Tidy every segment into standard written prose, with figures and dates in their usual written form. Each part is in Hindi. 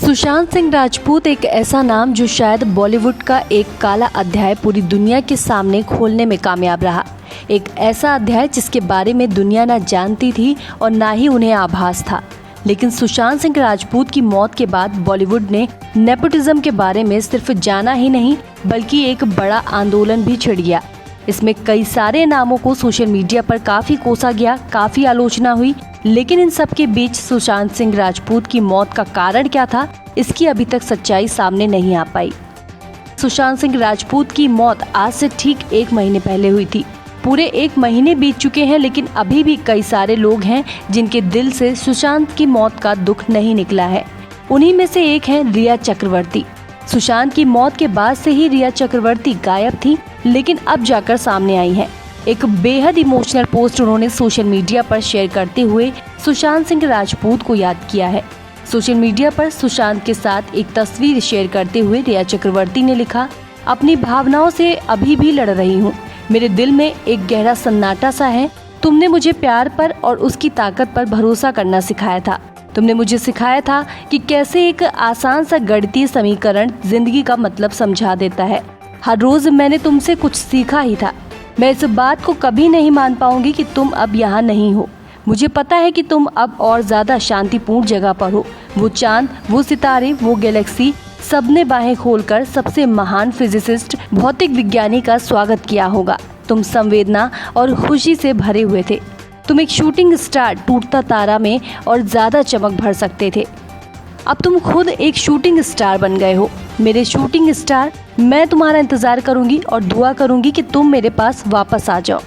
सुशांत सिंह राजपूत एक ऐसा नाम जो शायद बॉलीवुड का एक काला अध्याय पूरी दुनिया के सामने खोलने में कामयाब रहा। एक ऐसा अध्याय जिसके बारे में दुनिया ना जानती थी और ना ही उन्हें आभास था। लेकिन सुशांत सिंह राजपूत की मौत के बाद बॉलीवुड ने नेपोटिज्म के बारे में सिर्फ जाना ही नहीं बल्कि एक बड़ा आंदोलन भी छिड़ गया। इसमें कई सारे नामों को सोशल मीडिया पर काफी कोसा गया, काफी आलोचना हुई। लेकिन इन सब के बीच सुशांत सिंह राजपूत की मौत का कारण क्या था, इसकी अभी तक सच्चाई सामने नहीं आ पाई। सुशांत सिंह राजपूत की मौत आज से ठीक 1 महीने पहले हुई थी। पूरे 1 महीने बीत चुके हैं, लेकिन अभी भी कई सारे लोग हैं जिनके दिल से सुशांत की मौत का दुख नहीं निकला है। उन्हीं में से एक है रिया चक्रवर्ती। सुशांत की मौत के बाद से ही रिया चक्रवर्ती गायब थी, लेकिन अब जाकर सामने आई है। एक बेहद इमोशनल पोस्ट उन्होंने सोशल मीडिया पर शेयर करते हुए सुशांत सिंह राजपूत को याद किया है। सोशल मीडिया पर सुशांत के साथ एक तस्वीर शेयर करते हुए रिया चक्रवर्ती ने लिखा, अपनी भावनाओं से अभी भी लड़ रही हूँ। मेरे दिल में एक गहरा सन्नाटा सा है। तुमने मुझे प्यार पर और उसकी ताकत पर भरोसा करना सिखाया था। तुमने मुझे सिखाया था कि कैसे एक आसान सा गणितीय समीकरण जिंदगी का मतलब समझा देता है। हर रोज मैंने तुमसे कुछ सीखा ही था। मैं इस बात को कभी नहीं मान पाऊंगी कि तुम अब यहाँ नहीं हो। मुझे पता है कि तुम अब और ज्यादा शांतिपूर्ण जगह पर हो। वो चांद, वो सितारे, वो गैलेक्सी, सबने बाहें खोलकर सबसे महान फिजिसिस्ट, भौतिक विज्ञानी का स्वागत किया होगा। तुम संवेदना और खुशी से भरे हुए थे। तुम एक शूटिंग स्टार टूटता तारा में और ज्यादा चमक भर सकते थे। अब तुम खुद एक शूटिंग स्टार बन गए हो। मेरे शूटिंग स्टार, मैं तुम्हारा इंतजार करूंगी और दुआ करूंगी कि तुम मेरे पास वापस आ जाओ।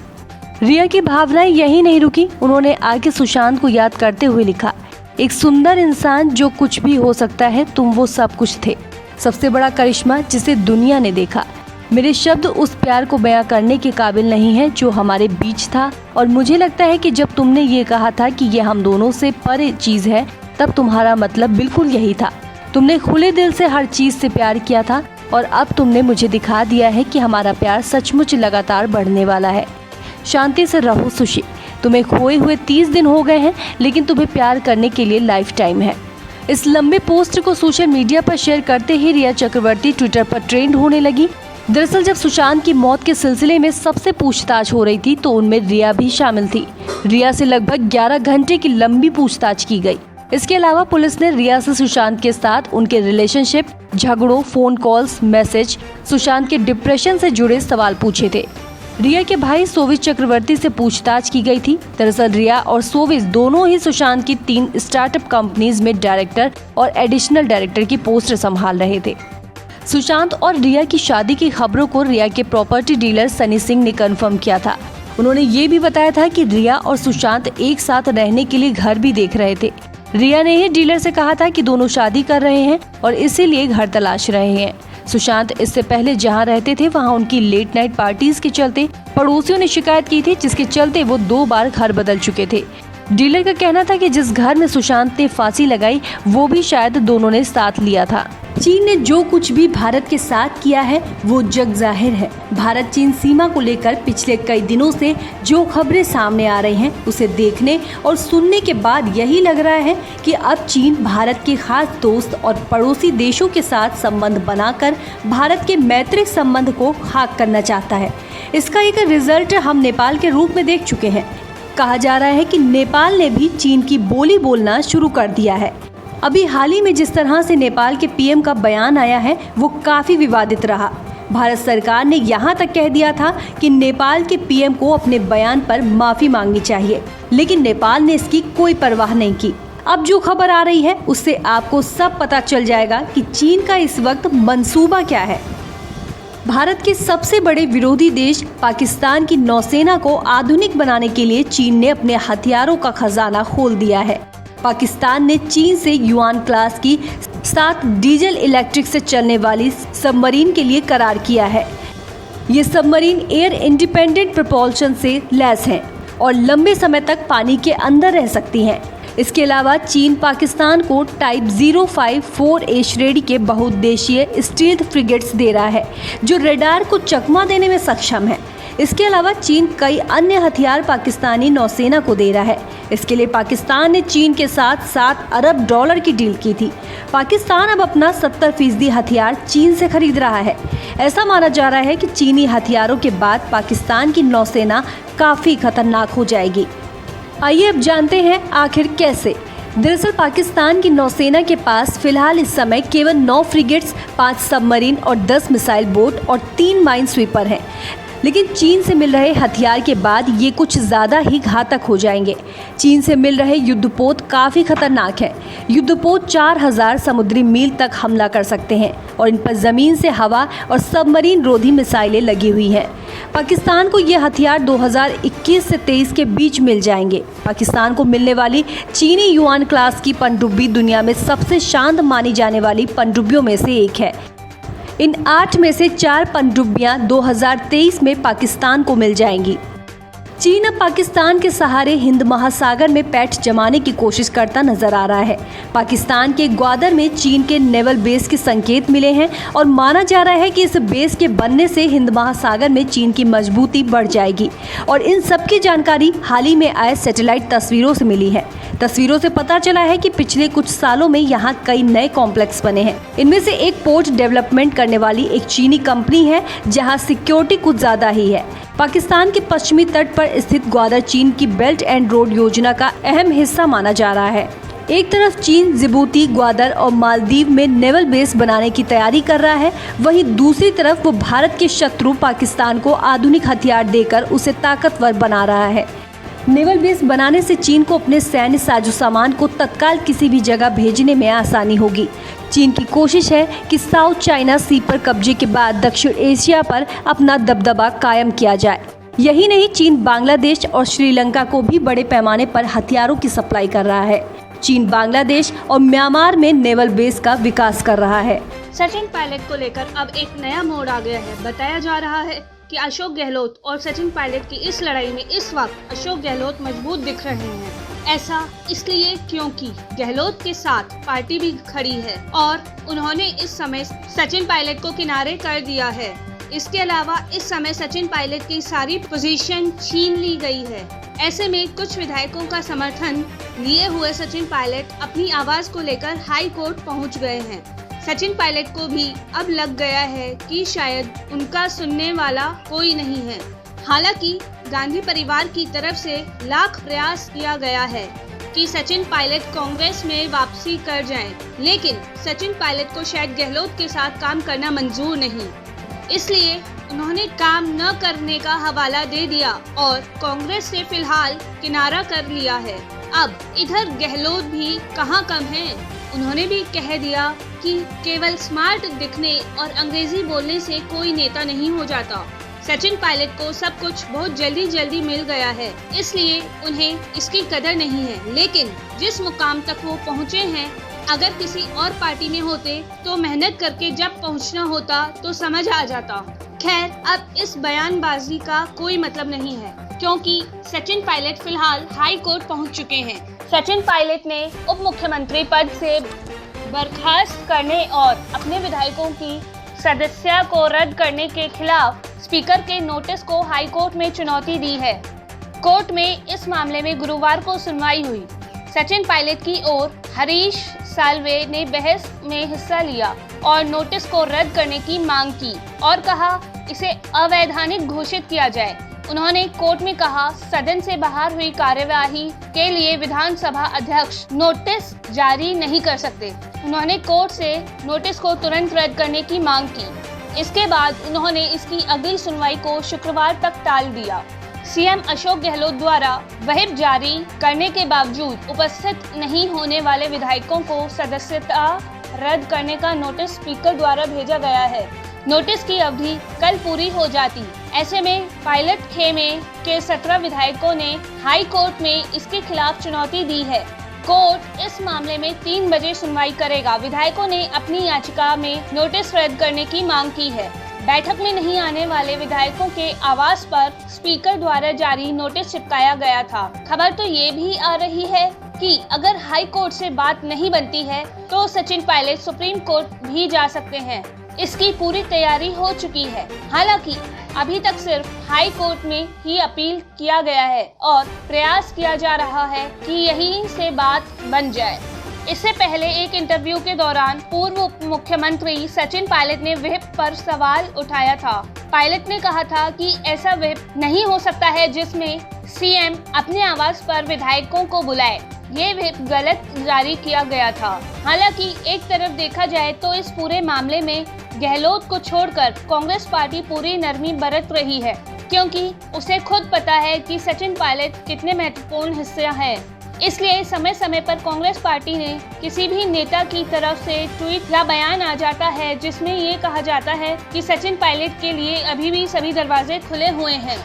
रिया की भावनाएं यही नहीं रुकी। उन्होंने आगे सुशांत को याद करते हुए लिखा, एक सुंदर इंसान जो कुछ भी हो सकता है, तुम वो सब कुछ थे। सबसे बड़ा करिश्मा जिसे दुनिया ने देखा। मेरे शब्द उस प्यार को बयां करने के काबिल नहीं है जो हमारे बीच था। और मुझे लगता है कि जब तुमने ये कहा था कि ये हम दोनों से परे चीज है, तब तुम्हारा मतलब बिल्कुल यही था। तुमने खुले दिल से हर चीज से प्यार किया था और अब तुमने मुझे दिखा दिया है कि हमारा प्यार सचमुच लगातार बढ़ने वाला है। शांति से रहो सुशी। तुम्हें खोए हुए 30 दिन हो गए हैं, लेकिन तुम्हें प्यार करने के लिए लाइफ टाइम है। इस लंबे पोस्ट को सोशल मीडिया पर शेयर करते ही रिया चक्रवर्ती ट्विटर पर ट्रेंड होने लगी। दरअसल जब सुशांत की मौत के सिलसिले में सबसे पूछताछ हो रही थी तो उनमें रिया भी शामिल थी। रिया से लगभग 11 घंटे की लंबी पूछताछ की गई। इसके अलावा पुलिस ने रिया से सुशांत के साथ उनके रिलेशनशिप, झगड़ों, फोन कॉल्स, मैसेज, सुशांत के डिप्रेशन से जुड़े सवाल पूछे थे। रिया के भाई सोविस चक्रवर्ती से पूछताछ की गई थी। दरअसल रिया और सोविस दोनों ही सुशांत की 3 स्टार्टअप कंपनीज में डायरेक्टर और एडिशनल डायरेक्टर की पोस्ट संभाल रहे थे। सुशांत और रिया की शादी की खबरों को रिया के प्रॉपर्टी डीलर सनी सिंह ने कंफर्म किया था। उन्होंने ये भी बताया था कि रिया और सुशांत एक साथ रहने के लिए घर भी देख रहे थे। रिया ने ही डीलर से कहा था कि दोनों शादी कर रहे हैं और इसीलिए घर तलाश रहे हैं। सुशांत इससे पहले जहां रहते थे वहां उनकी लेट नाइट पार्टीज के चलते पड़ोसियों ने शिकायत की थी, जिसके चलते वो 2 बार घर बदल चुके थे। डीलर का कहना था कि जिस घर में सुशांत ने फांसी लगाई वो भी शायद दोनों ने साथ लिया था। चीन ने जो कुछ भी भारत के साथ किया है वो जग जाहिर है। भारत चीन सीमा को लेकर पिछले कई दिनों से जो खबरें सामने आ रही हैं, उसे देखने और सुनने के बाद यही लग रहा है कि अब चीन भारत के खास दोस्त और पड़ोसी देशों के साथ संबंध बनाकर भारत के मैत्रिक संबंध को खाक करना चाहता है। इसका एक रिजल्ट हम नेपाल के रूप में देख चुके हैं। कहा जा रहा है कि नेपाल ने भी चीन की बोली बोलना शुरू कर दिया है। अभी हाल ही में जिस तरह से नेपाल के पीएम का बयान आया है वो काफी विवादित रहा। भारत सरकार ने यहाँ तक कह दिया था कि नेपाल के पीएम को अपने बयान पर माफी मांगनी चाहिए, लेकिन नेपाल ने इसकी कोई परवाह नहीं की। अब जो खबर आ रही है उससे आपको सब पता चल जाएगा कि चीन का इस वक्त मंसूबा क्या है। भारत के सबसे बड़े विरोधी देश पाकिस्तान की नौसेना को आधुनिक बनाने के लिए चीन ने अपने हथियारों का खजाना खोल दिया है। पाकिस्तान ने चीन से युआन क्लास की 7 डीजल इलेक्ट्रिक से चलने वाली सबमरीन के लिए करार किया है। ये सबमरीन एयर इंडिपेंडेंट प्रपोल्शन से लैस हैं और लंबे समय तक पानी के अंदर रह सकती हैं। इसके अलावा चीन पाकिस्तान को टाइप 054A श्रेणी के बहुउद्देशीय स्टील्थ फ्रिगेट्स दे रहा है, जो रडार को चकमा देने में सक्षम है। इसके अलावा चीन कई अन्य हथियार पाकिस्तानी नौसेना को दे रहा है। इसके लिए पाकिस्तान ने चीन के साथ 7 अरब डॉलर की डील की थी। पाकिस्तान अब अपना 70% हथियार चीन से खरीद रहा है। ऐसा माना जा रहा है कि चीनी हथियारों के बाद पाकिस्तान की नौसेना काफ़ी खतरनाक हो जाएगी। आइए अब जानते हैं आखिर कैसे। दरअसल पाकिस्तान की नौसेना के पास फिलहाल इस समय केवल 9 फ्रिगेट्स, 5 सबमरीन और 10 मिसाइल बोट और 3 माइन स्वीपर हैं। लेकिन चीन से मिल रहे हथियार के बाद ये कुछ ज़्यादा ही घातक हो जाएंगे। चीन से मिल रहे युद्धपोत काफ़ी खतरनाक हैं। युद्धपोत 4000 समुद्री मील तक हमला कर सकते हैं और इन पर ज़मीन से हवा और सबमरीन रोधी मिसाइलें लगी हुई हैं। पाकिस्तान को ये हथियार 2021 से 23 के बीच मिल जाएंगे। पाकिस्तान को मिलने वाली चीनी युआन क्लास की पनडुब्बी दुनिया में सबसे शांत मानी जाने वाली पनडुब्बियों में से एक है। इन 8 में से 4 पनडुब्बियां 2023 में पाकिस्तान को मिल जाएंगी। चीन अब पाकिस्तान के सहारे हिंद महासागर में पैठ जमाने की कोशिश करता नजर आ रहा है। पाकिस्तान के ग्वादर में चीन के नेवल बेस के संकेत मिले हैं और माना जा रहा है कि इस बेस के बनने से हिंद महासागर में चीन की मजबूती बढ़ जाएगी। और इन सब की जानकारी हाल ही में आए सैटेलाइट तस्वीरों से मिली है। तस्वीरों से पता चला है कि पिछले कुछ सालों में यहाँ कई नए कॉम्प्लेक्स बने हैं। इनमें से एक पोर्ट डेवलपमेंट करने वाली एक चीनी कंपनी है, जहाँ सिक्योरिटी कुछ ज़्यादा ही है। पाकिस्तान के पश्चिमी तट पर स्थित ग्वादर चीन की बेल्ट एंड रोड योजना का अहम हिस्सा माना जा रहा है। एक तरफ चीन जिबूती, ग्वादर और मालदीव में नेवल बेस बनाने की तैयारी कर रहा है, वहीं दूसरी तरफ वो भारत के शत्रु पाकिस्तान को आधुनिक हथियार देकर उसे ताकतवर बना रहा है। नेवल बेस बनाने से चीन को अपने सैन्य साजो सामान को तत्काल किसी भी जगह भेजने में आसानी होगी। चीन की कोशिश है कि साउथ चाइना सी पर कब्जे के बाद दक्षिण एशिया पर अपना दबदबा कायम किया जाए। यही नहीं, चीन बांग्लादेश और श्रीलंका को भी बड़े पैमाने पर हथियारों की सप्लाई कर रहा है। चीन बांग्लादेश और म्यांमार में नेवल बेस का विकास कर रहा है। सचिन पायलट को लेकर अब एक नया मोड़ आ गया है। बताया जा रहा है कि अशोक गहलोत और सचिन पायलट की इस लड़ाई में इस वक्त अशोक गहलोत मजबूत दिख रहे हैं। ऐसा इसलिए क्योंकि गहलोत के साथ पार्टी भी खड़ी है और उन्होंने इस समय सचिन पायलट को किनारे कर दिया है। इसके अलावा इस समय सचिन पायलट की सारी पोजीशन छीन ली गई है। ऐसे में कुछ विधायकों का समर्थन लिए हुए सचिन पायलट अपनी आवाज को लेकर हाई कोर्ट पहुंच गए हैं। सचिन पायलट को भी अब लग गया है कि शायद उनका सुनने वाला कोई नहीं है। हालांकि गांधी परिवार की तरफ से लाख प्रयास किया गया है कि सचिन पायलट कांग्रेस में वापसी कर जाएं, लेकिन सचिन पायलट को शायद गहलोत के साथ काम करना मंजूर नहीं, इसलिए उन्होंने काम न करने का हवाला दे दिया और कांग्रेस से फिलहाल किनारा कर लिया है। अब इधर गहलोत भी कहाँ कम हैं। उन्होंने भी कह दिया कि केवल स्मार्ट दिखने और अंग्रेजी बोलने से कोई नेता नहीं हो जाता। सचिन पायलट को सब कुछ बहुत जल्दी मिल गया है, इसलिए उन्हें इसकी कदर नहीं है। लेकिन जिस मुकाम तक वो पहुँचे हैं, अगर किसी और पार्टी में होते तो मेहनत करके जब पहुँचना होता तो समझ आ जाता। खैर, अब इस बयानबाजी का कोई मतलब नहीं है, क्योंकि सचिन पायलट फिलहाल हाई कोर्ट पहुंच चुके हैं। सचिन पायलट ने उप मुख्यमंत्री पद से बर्खास्त करने और अपने विधायकों की सदस्यता को रद्द करने के खिलाफ स्पीकर के नोटिस को हाई कोर्ट में चुनौती दी है। कोर्ट में इस मामले में गुरुवार को सुनवाई हुई। सचिन पायलट की ओर हरीश साल्वे ने बहस में हिस्सा लिया और नोटिस को रद्द करने की मांग की और कहा इसे अवैधानिक घोषित किया जाए। उन्होंने कोर्ट में कहा सदन से बाहर हुई कार्यवाही के लिए विधानसभा अध्यक्ष नोटिस जारी नहीं कर सकते। उन्होंने कोर्ट से नोटिस को तुरंत रद्द करने की मांग की। इसके बाद उन्होंने इसकी अगली सुनवाई को शुक्रवार तक टाल दिया। सीएम अशोक गहलोत द्वारा व्हिप जारी करने के बावजूद उपस्थित नहीं होने वाले विधायकों को सदस्यता रद्द करने का नोटिस स्पीकर द्वारा भेजा गया है। नोटिस की अवधि कल पूरी हो जाती। ऐसे में पायलट खेमे के 17 विधायकों ने हाई कोर्ट में इसके खिलाफ चुनौती दी है। कोर्ट इस मामले में 3 बजे सुनवाई करेगा। विधायकों ने अपनी याचिका में नोटिस रद्द करने की मांग की है। बैठक में नहीं आने वाले विधायकों के आवास पर स्पीकर द्वारा जारी नोटिस चिपकाया गया था। खबर तो ये भी आ रही है कि अगर हाई कोर्ट से बात नहीं बनती है तो सचिन पायलट सुप्रीम कोर्ट भी जा सकते हैं। इसकी पूरी तैयारी हो चुकी है। हालांकि अभी तक सिर्फ हाई कोर्ट में ही अपील किया गया है और प्रयास किया जा रहा है कि यहीं से बात बन जाए। इससे पहले एक इंटरव्यू के दौरान पूर्व उप मुख्यमंत्री सचिन पायलट ने व्हिप पर सवाल उठाया था। पायलट ने कहा था कि ऐसा व्हिप नहीं हो सकता है जिसमें सीएम अपने आवास पर विधायकों को बुलाए। ये व्हिप गलत जारी किया गया था। हालांकि एक तरफ देखा जाए तो इस पूरे मामले में गहलोत को छोड़कर कांग्रेस पार्टी पूरी नरमी बरत रही है, क्योंकि उसे खुद पता है कि सचिन पायलट कितने महत्वपूर्ण हिस्सा है। इसलिए समय समय पर कांग्रेस पार्टी ने किसी भी नेता की तरफ से ट्वीट या बयान आ जाता है जिसमें ये कहा जाता है कि सचिन पायलट के लिए अभी भी सभी दरवाजे खुले हुए हैं।